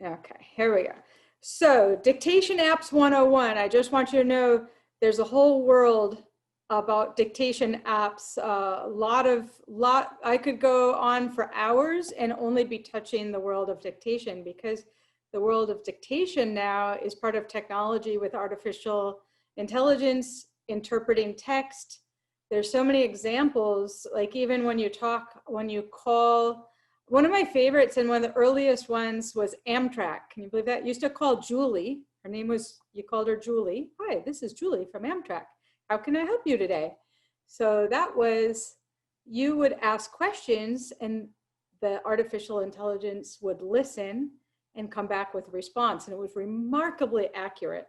Okay, here we go. So Dictation Apps 101. I just want you to know there's a whole world about dictation apps. I could go on for hours and only be touching the world of dictation, because the world of dictation now is part of technology with artificial intelligence, interpreting text. There's so many examples, like even when you call, one of my favorites and one of the earliest ones was Amtrak. Can you believe that? You used to call Julie. Her name was, you called her Julie. Hi, this is Julie from Amtrak. How can I help you today? So that was, you would ask questions and the artificial intelligence would listen and come back with a response. And it was remarkably accurate.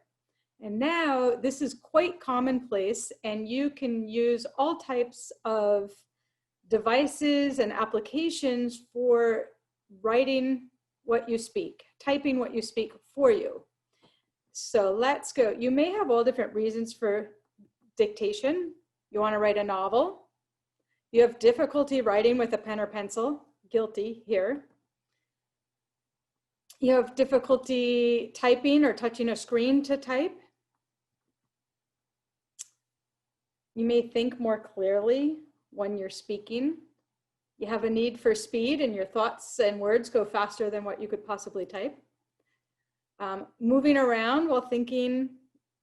And now this is quite commonplace, and you can use all types of devices and applications for writing what you speak, typing what you speak for you. So let's go. You may have all different reasons for dictation. You want to write a novel. You have difficulty writing with a pen or pencil. Guilty here. You have difficulty typing or touching a screen to type. You may think more clearly when you're speaking. You have a need for speed, and your thoughts and words go faster than what you could possibly type. Moving around while thinking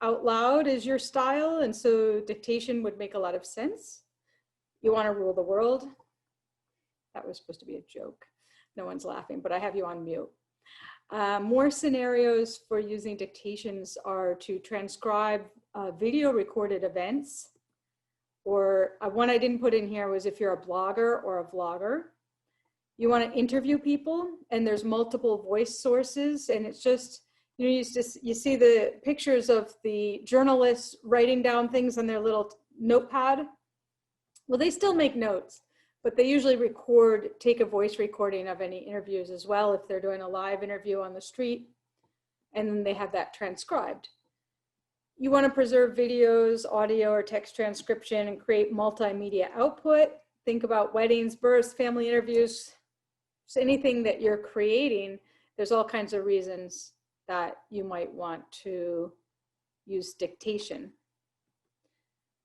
out loud is your style, and so dictation would make a lot of sense. You want to rule the world. That was supposed to be a joke. No one's laughing, but I have you on mute. More scenarios for using dictations are to transcribe video recorded events. Or one I didn't put in here was if you're a blogger or a vlogger. You want to interview people, and there's multiple voice sources, and it's just, you see the pictures of the journalists writing down things on their little notepad. Well, they still make notes, but they usually take a voice recording of any interviews as well if they're doing a live interview on the street, and then they have that transcribed. You want to preserve videos, audio, or text transcription and create multimedia output. Think about weddings, births, family interviews, so anything that you're creating. There's all kinds of reasons that you might want to use dictation.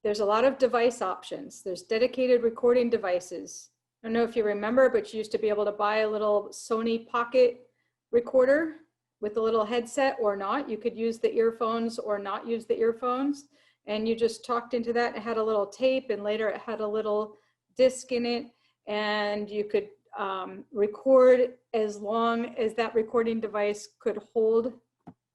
There's a lot of device options. There's dedicated recording devices. I don't know if you remember, but you used to be able to buy a little Sony Pocket recorder with a little headset or not. You could use the earphones or not use the earphones. And you just talked into that. It had a little tape, and later it had a little disc in it. And you could record as long as that recording device could hold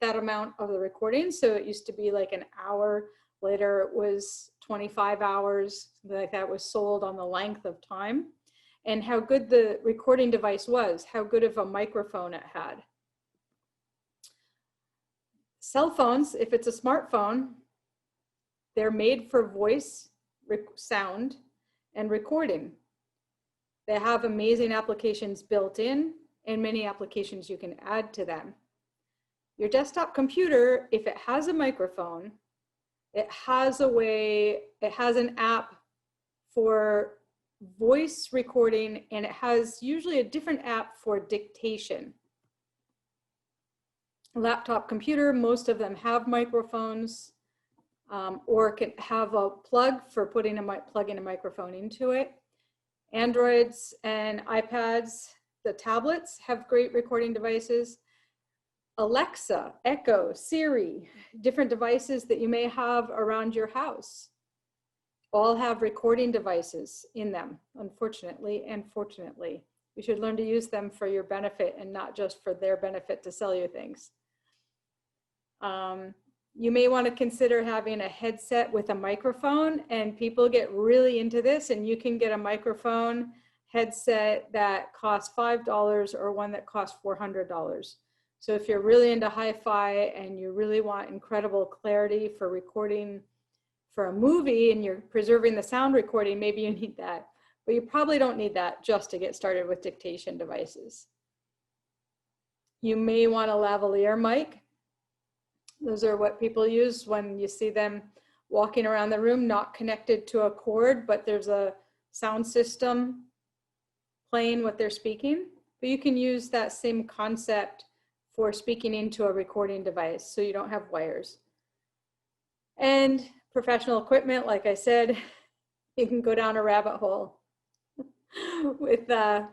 that amount of the recording. So it used to be like an hour. Later it was 25 hours, something like that, was sold on the length of time. And how good the recording device was, how good of a microphone it had. Cell phones, if it's a smartphone, they're made for voice, sound, and recording. They have amazing applications built in, and many applications you can add to them. Your desktop computer, if it has a microphone, it has an app for voice recording, and it has usually a different app for dictation. Laptop computer, most of them have microphones, or can have a plug for plugging a microphone into it. Androids and iPads, the tablets, have great recording devices. Alexa, Echo, Siri, different devices that you may have around your house all have recording devices in them, unfortunately and fortunately. You should learn to use them for your benefit and not just for their benefit to sell you things. You may want to consider having a headset with a microphone, and people get really into this, and you can get a microphone headset that costs $5 or one that costs $400. So if you're really into hi-fi and you really want incredible clarity for recording for a movie and you're preserving the sound recording, maybe you need that. But you probably don't need that just to get started with dictation devices. You may want a lavalier mic. Those are what people use when you see them walking around the room, not connected to a cord, but there's a sound system playing what they're speaking. But you can use that same concept for speaking into a recording device, so you don't have wires. And professional equipment, like I said, you can go down a rabbit hole with how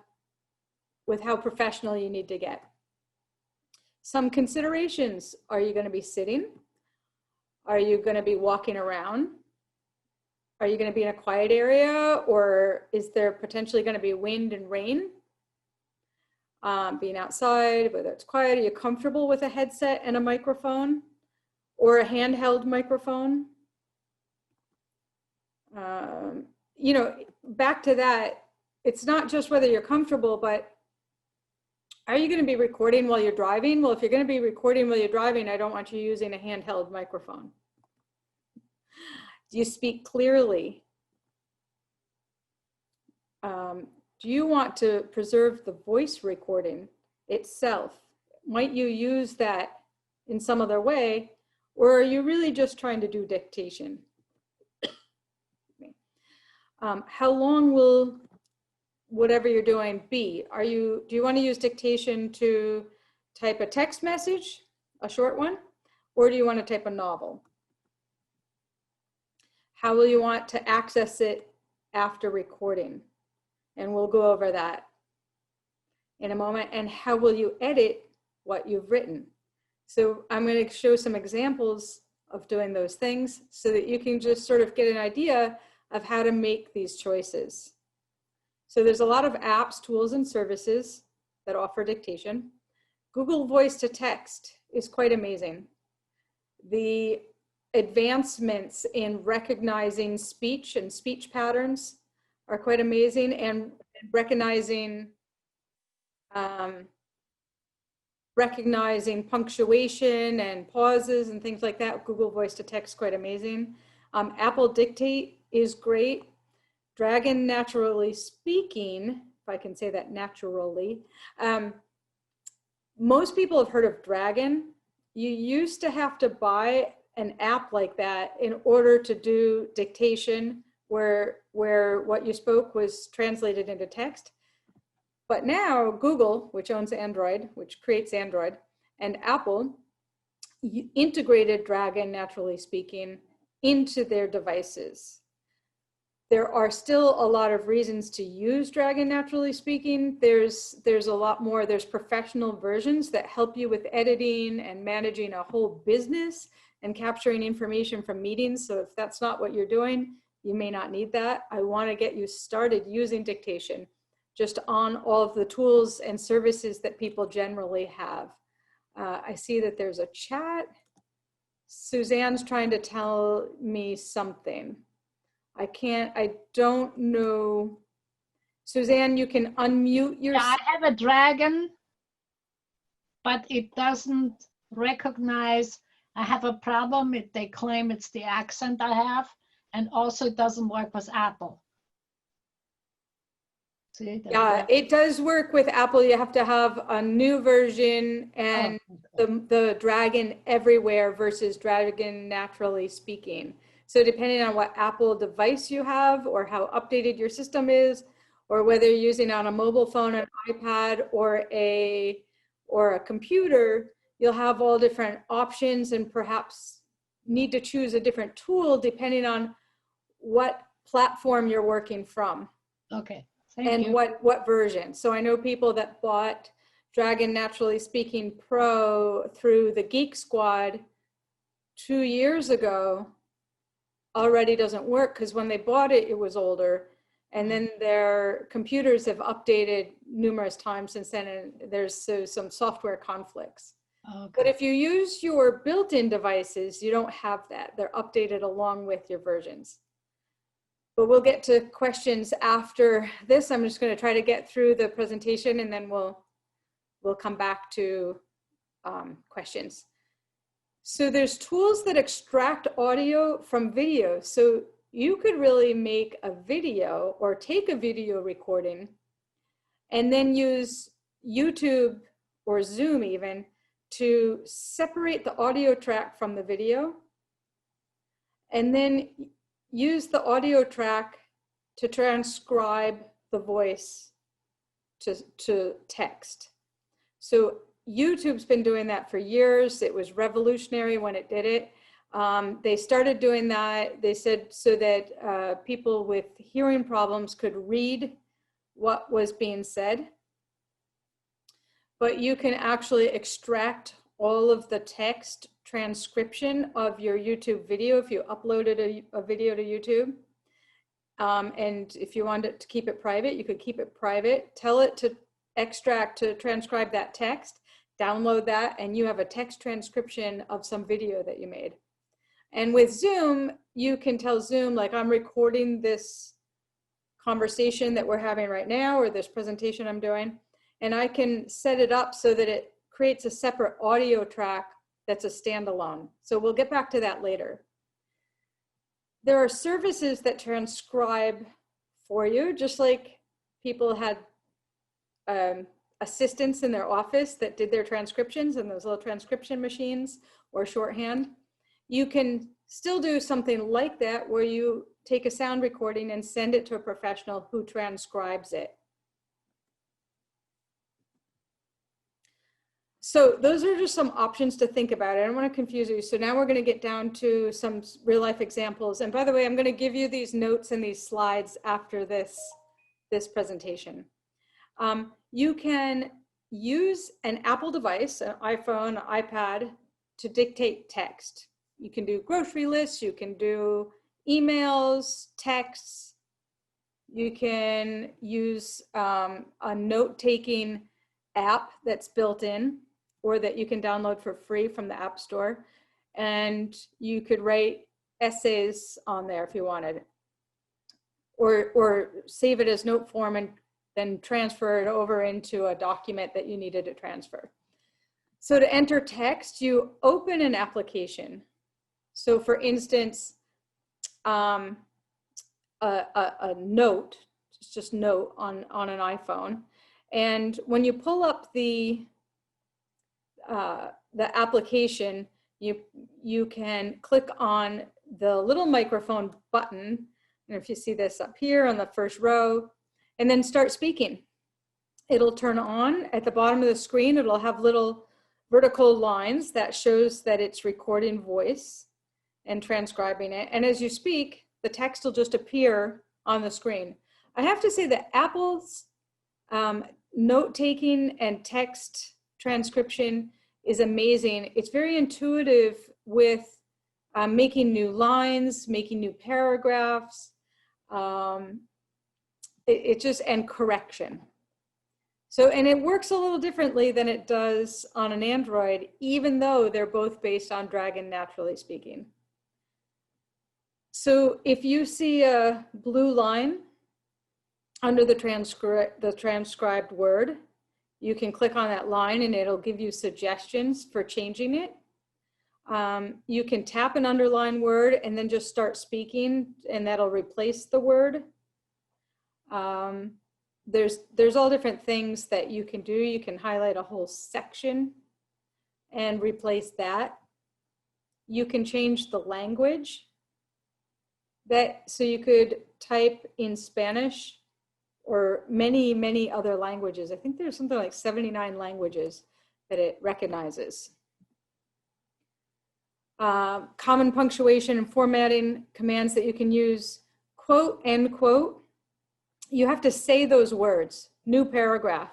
professional you need to get. Some considerations: are you going to be sitting? Are you going to be walking around? Are you going to be in a quiet area, or is there potentially going to be wind and rain? Being outside, whether it's quiet, are you comfortable with a headset and a microphone or a handheld microphone? You know, back to that, it's not just whether you're comfortable, but are you going to be recording while you're driving? Well, if you're going to be recording while you're driving, I don't want you using a handheld microphone. Do you speak clearly? Do you want to preserve the voice recording itself? Might you use that in some other way, or are you really just trying to do dictation? How long will whatever you're doing be? Do you want to use dictation to type a text message, a short one, or do you want to type a novel? How will you want to access it after recording? And we'll go over that in a moment. And how will you edit what you've written? So I'm going to show some examples of doing those things so that you can just sort of get an idea of how to make these choices. So there's a lot of apps, tools, and services that offer dictation. Google Voice to Text is quite amazing. The advancements in recognizing speech and speech patterns are quite amazing, and recognizing punctuation and pauses and things like that. Google Voice to Text, quite amazing. Apple Dictate is great. Dragon Naturally Speaking, if I can say that naturally. Most people have heard of Dragon. You used to have to buy an app like that in order to do dictation, where what you spoke was translated into text. But now Google, which owns Android, which creates Android, and Apple integrated Dragon Naturally Speaking into their devices. There are still a lot of reasons to use Dragon Naturally Speaking. There's a lot more. There's professional versions that help you with editing and managing a whole business and capturing information from meetings. So if that's not what you're doing, you may not need that. I want to get you started using dictation just on all of the tools and services that people generally have. I see that there's a chat. Suzanne's trying to tell me something. I don't know. Suzanne, you can unmute yourself. Yeah, I have a dragon, but it doesn't recognize. I have a problem. They claim it's the accent I have, and also it doesn't work with Apple. See, yeah, it does work with Apple. You have to have a new version and the Dragon Everywhere versus Dragon Naturally Speaking. So depending on what Apple device you have or how updated your system is, or whether you're using it on a mobile phone, an iPad, or a computer, you'll have all different options and perhaps need to choose a different tool depending on what platform you're working from. Okay. And what version. So I know people that bought Dragon Naturally Speaking Pro through the Geek Squad 2 years ago. Already doesn't work because when they bought it, it was older. And then their computers have updated numerous times since then, and there's some software conflicts. Okay. But if you use your built-in devices, you don't have that. They're updated along with your versions. But we'll get to questions after this. I'm just going to try to get through the presentation, and then we'll come back to questions. So there's tools that extract audio from video. So you could really make a video or take a video recording and then use YouTube or Zoom even to separate the audio track from the video, and then use the audio track to transcribe the voice to text. So YouTube's been doing that for years. It was revolutionary when it did it. They started doing that, they said, so that people with hearing problems could read what was being said. But you can actually extract all of the text transcription of your YouTube video if you uploaded a video to YouTube. And if you wanted to keep it private, you could keep it private, tell it to extract, to transcribe that text, download that, and you have a text transcription of some video that you made. And with Zoom, you can tell Zoom, like, I'm recording this conversation that we're having right now, or this presentation I'm doing, and I can set it up so that it creates a separate audio track that's a standalone. So we'll get back to that later. There are services that transcribe for you, just like people had assistants in their office that did their transcriptions and those little transcription machines or shorthand. You can still do something like that where you take a sound recording and send it to a professional who transcribes it. So those are just some options to think about. I don't want to confuse you. So now we're going to get down to some real life examples. And by the way, I'm going to give you these notes and these slides after this presentation. You can use an Apple device, an iPhone, iPad, to dictate text. You can do grocery lists, you can do emails, texts. You can use a note-taking app that's built in, or that you can download for free from the App Store. And you could write essays on there if you wanted, or save it as note form and then transfer it over into a document that you needed to transfer. So to enter text, you open an application. So for instance, a note, just note on an iPhone. And when you pull up the application, you can click on the little microphone button. And if you see this up here on the first row, and then start speaking. It'll turn on at the bottom of the screen. It'll have little vertical lines that shows that it's recording voice and transcribing it. And as you speak, the text will just appear on the screen. I have to say that Apple's note-taking and text transcription is amazing. It's very intuitive with making new lines, making new paragraphs, and correction. So, and it works a little differently than it does on an Android, even though they're both based on Dragon Naturally Speaking. So if you see a blue line under the transcribed word, you can click on that line and it'll give you suggestions for changing it. You can tap an underlined word and then just start speaking, and that'll replace the word. There's all different things that you can do. You can highlight a whole section and replace that. You can change the language so you could type in Spanish or many other languages. I think there's something like 79 languages that it recognizes. Common punctuation and formatting commands that you can use: quote, end quote. You have to say those words, new paragraph.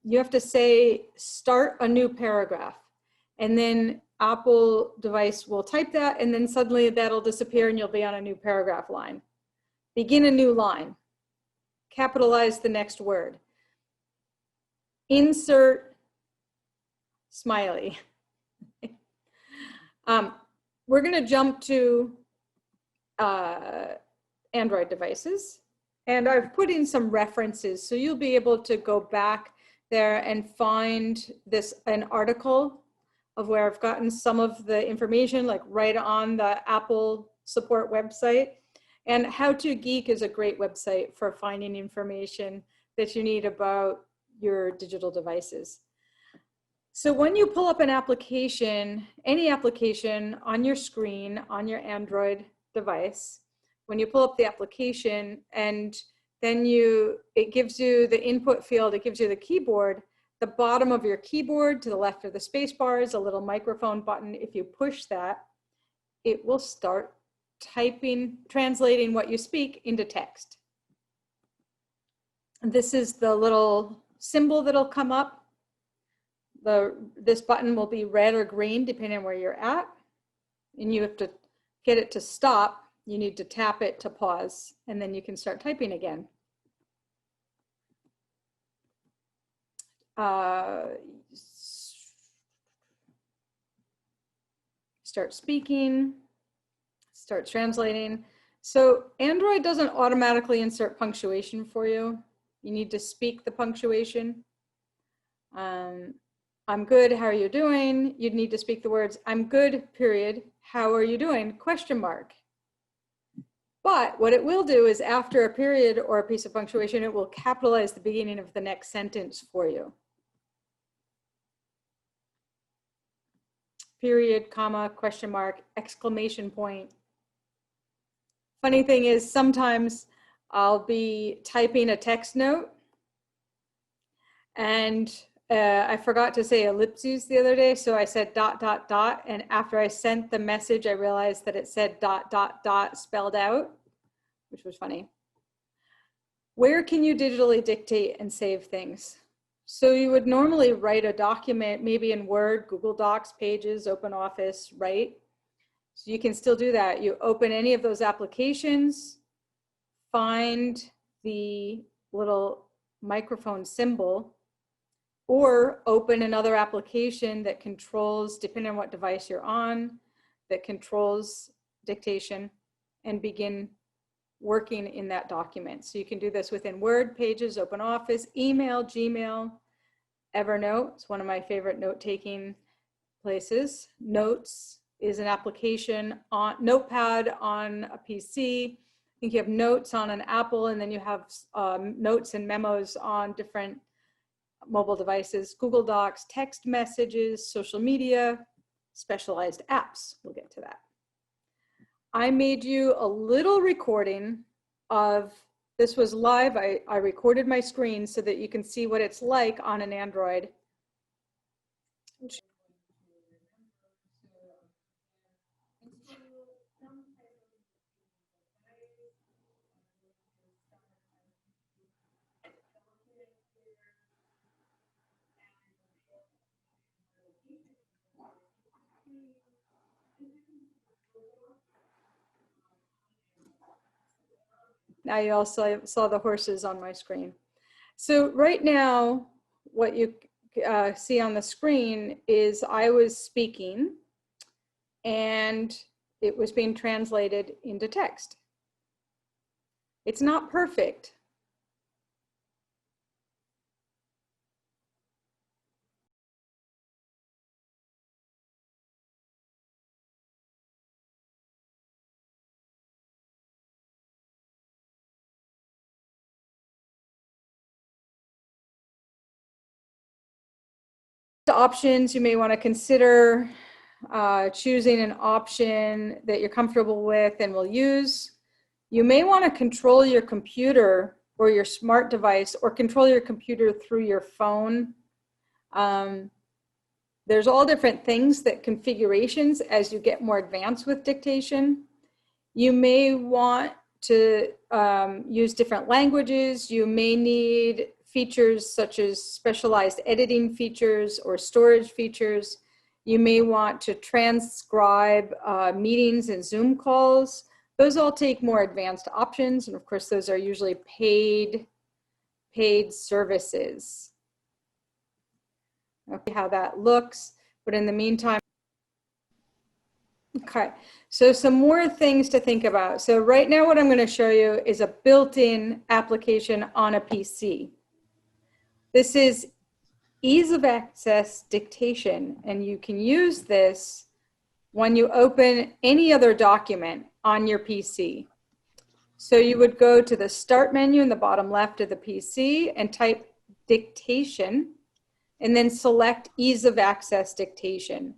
You have to say, start a new paragraph. And then Apple device will type that, and then suddenly that'll disappear and you'll be on a new paragraph line. Begin a new line. Capitalize the next word. Insert smiley. We're going to jump to Android devices. And I've put in some references, so you'll be able to go back there and find an article of where I've gotten some of the information, like right on the Apple support website. And How to Geek is a great website for finding information that you need about your digital devices. So when you pull up an application, any application on your screen, on your Android device, when you pull up the application and then it gives you the input field, it gives you the keyboard, the bottom of your keyboard to the left of the space bar is a little microphone button. If you push that, it will start translating what you speak into text. This is the little symbol that'll come up. This button will be red or green depending on where you're at. And you have to get it to stop. You need to tap it to pause, and then you can start typing again. Start speaking, start translating. So Android doesn't automatically insert punctuation for you. You need to speak the punctuation. I'm good, how are you doing? You'd need to speak the words, I'm good, period. How are you doing? Question mark. But what it will do is after a period or a piece of punctuation, it will capitalize the beginning of the next sentence for you. Period, comma, question mark, exclamation point. Funny thing is sometimes I'll be typing a text note and I forgot to say ellipses the other day, so I said ... and after I sent the message, I realized that it said ... spelled out, which was funny. Where can you digitally dictate and save things? So you would normally write a document, maybe in Word, Google Docs, Pages, OpenOffice, right? So you can still do that. You open any of those applications, find the little microphone symbol, or open another application that controls, depending on what device you're on, that controls dictation, and begin working in that document. So you can do this within Word, Pages, OpenOffice, email, Gmail, Evernote. It's one of my favorite note-taking places. Notes is an application on Notepad on a PC. I think you have Notes on an Apple, and then you have notes and memos on different mobile devices, Google Docs, text messages, social media, specialized apps. We'll get to that. I made you a little recording of, this was live. I recorded my screen so that you can see what it's like on an Android. Now you also saw the horses on my screen. So right now, what you see on the screen is I was speaking and it was being translated into text. It's not perfect. Options you may want to consider, choosing an option that you're comfortable with and will use. You may want to control your computer or your smart device, or control your computer through your phone. There's all different things, that configurations as you get more advanced with dictation. You may want to use different languages. You may need features such as specialized editing features or storage features. You may want to transcribe meetings and Zoom calls. Those all take more advanced options. And of course, those are usually paid services. Okay, how that looks, but in the meantime, okay, so some more things to think about. So right now what I'm going to show you is a built-in application on a PC. This is ease of access dictation, and you can use this when you open any other document on your PC. So you would go to the start menu in the bottom left of the PC and type dictation, and then select ease of access dictation.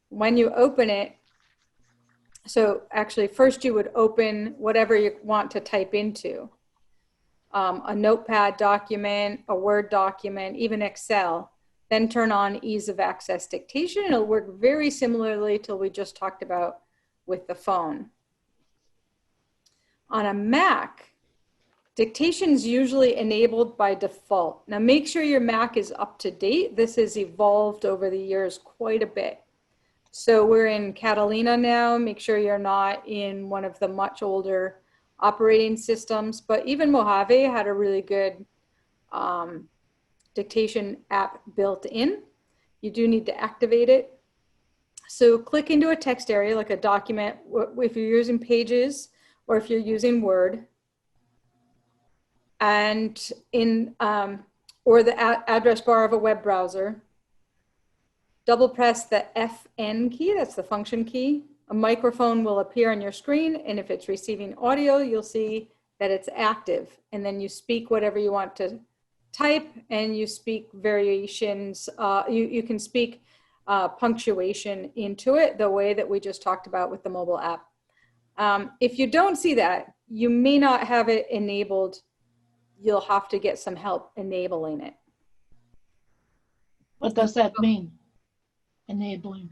When you open it, so actually first you would open whatever you want to type into. A notepad document, a Word document, even Excel. then turn on ease of access dictation. It'll work very similarly to what we just talked about with the phone. On a Mac, dictation is usually enabled by default. Now make sure your Mac is up to date. This has evolved over the years quite a bit. So we're in Katonah now. Make sure you're not in one of the much older operating systems, but even Mojave had a really good dictation app built in. You do need to activate it. So click into a text area like a document, if you're using Pages or if you're using Word, and in or the address bar of a web browser. Double press the FN key, that's the function key. A microphone will appear on your screen, and if it's receiving audio, you'll see that it's active. And then you speak whatever you want to type, and you speak variations. You can speak punctuation into it, the way that we just talked about with the mobile app. If you don't see that, you may not have it enabled. You'll have to get some help enabling it. What does that mean? Enabling.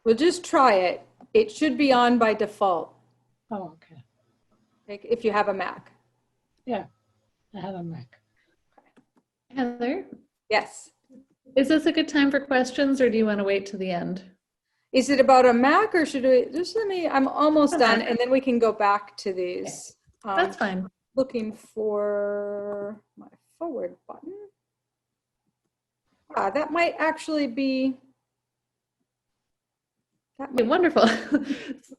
Well, just try it. It should be on by default. Oh, okay. Like if you have a Mac. Yeah, I have a Mac. Heather, Yes. is this a good time for questions, or do you want to wait to the end? Is it about a Mac, or should we just I'm almost A done, Mac. and then we can go back to these. That's fine. Looking for my forward button. That might actually be. Yeah, wonderful.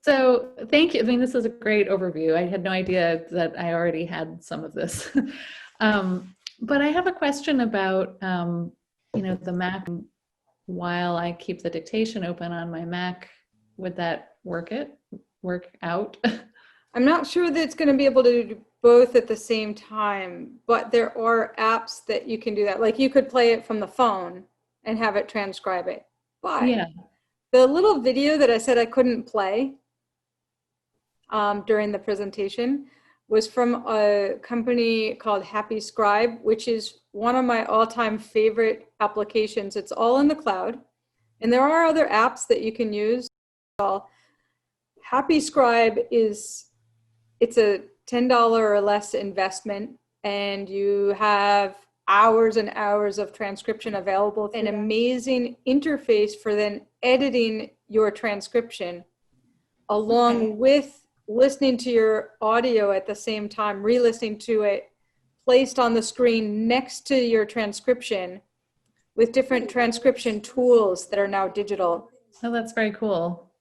So thank you. I mean, this is a great overview. I had no idea that I already had some of this. But I have a question about, the Mac. While I keep the dictation open on my Mac, would that work out? I'm not sure that it's going to be able to do both at the same time, but there are apps that you can do that. Like you could play it from the phone and have it transcribe it. But Yeah. the little video that I said I couldn't play during the presentation was from a company called Happy Scribe, which is one of my all-time favorite applications. It's all in the cloud. And there are other apps that you can use. Happy Scribe it's a $10 or less investment, and you have hours and hours of transcription available. An amazing interface for then editing your transcription along with listening to your audio at the same time, re-listening to it, placed on the screen next to your transcription with different transcription tools that are now digital. Oh, that's very cool.